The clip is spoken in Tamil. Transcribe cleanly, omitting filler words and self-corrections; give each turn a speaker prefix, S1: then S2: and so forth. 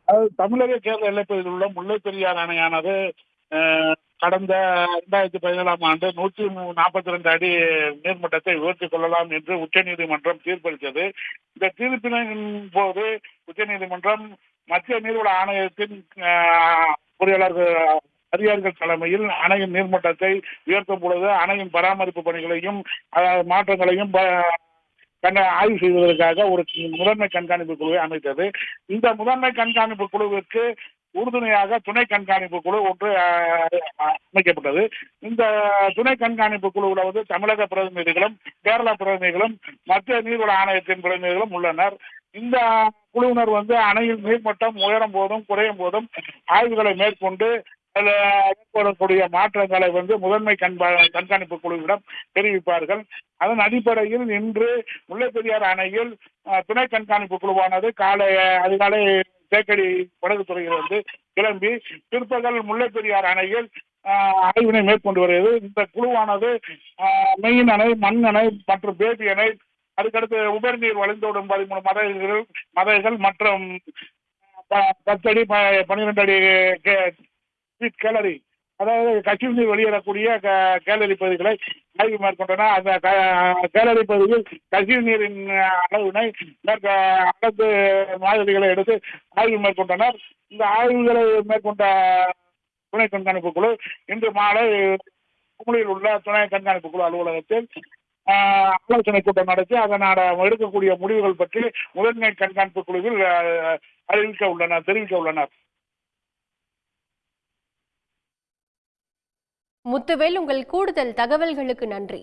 S1: அதாவது தமிழக கேரள எல்லைப்பகுதியில் உள்ள முல்லை பெரியாறு அணையானது கடந்த 2017ஆம் ஆண்டு 142 அடி நீர்மட்டத்தை உயர்த்திக் கொள்ளலாம் என்று உச்சநீதிமன்றம் தீர்ப்பளித்தது. இந்த தீர்ப்பின் போது உச்சநீதிமன்றம் மத்திய நீர்வள ஆணையத்தின் பொறியாளர்கள் அதிகாரிகள் தலைமையில் அணையின் நீர்மட்டத்தை உயர்த்தும் பொழுது அணையின் பராமரிப்பு பணிகளையும் மாற்றங்களையும் ஆய்வு செய்வதற்காக ஒரு முதன்மை கண்காணிப்பு குழுவை அமைத்தது. இந்த முதன்மை கண்காணிப்பு குழுவிற்கு உறுதுணையாக துணை கண்காணிப்பு குழு ஒன்று அமைக்கப்பட்டது. இந்த துணை கண்காணிப்பு குழுவில் தமிழக பிரதிநிதிகளும் கேரள பிரதிநிதிகளும் மத்திய நீர்வள ஆணையத்தின் பிரதிநிதிகளும் உள்ளனர். இந்த குழுவினர் அணையின் நீர்மட்டம் உயரும் போதும் குறையும் போதும் ஆய்வுகளை மேற்கொண்டு ஏற்படக்கூடிய மாற்றங்களை முதன்மை கண்காணிப்பு குழுவிடம் தெரிவிப்பார்கள். அதன் அடிப்படையில் இன்று முல்லை பெரியாறு அணையில் துணை கண்காணிப்பு குழுவானது அதிகாலை தேக்கடி படகுத்துறையில் கிளம்பி பிற்பகல் முல்லை பெரியாறு அணையில் ஆய்வினை மேற்கொண்டு வருகிறது. இந்த குழுவானது மெயின் அணை, மண் அணை மற்றும் பேபி அணை, அதுக்கடுத்து உபரிநீர் வழிந்தோடும் 13 மதைகள் மற்றும் 10 அடி 12 அடி கேலரி, அதாவது கசிவு நீர் வெளியேறக்கூடிய கேலரி பகுதிகளை ஆய்வு மேற்கொண்டனர். அந்த கேலரி பகுதியில் கசிவு நீரின் அளவினை அளந்து மாதிரிகளை எடுத்து ஆய்வு மேற்கொண்டனர். இந்த ஆய்வுகளை மேற்கொண்ட துணை கண்காணிப்பு குழு இன்று மாலை குமுளியில் உள்ள துணை கண்காணிப்பு குழு அலுவலகத்தில் ஆலோசனை கூட்டம் நடத்தி அதனால் எடுக்கக்கூடிய முடிவுகள் பற்றி முதன்மை கண்காணிப்பு குழுவில் தெரிவிக்க உள்ளனர்.
S2: முத்துவேல், உங்கள் கூடுதல் தகவல்களுக்கு நன்றி.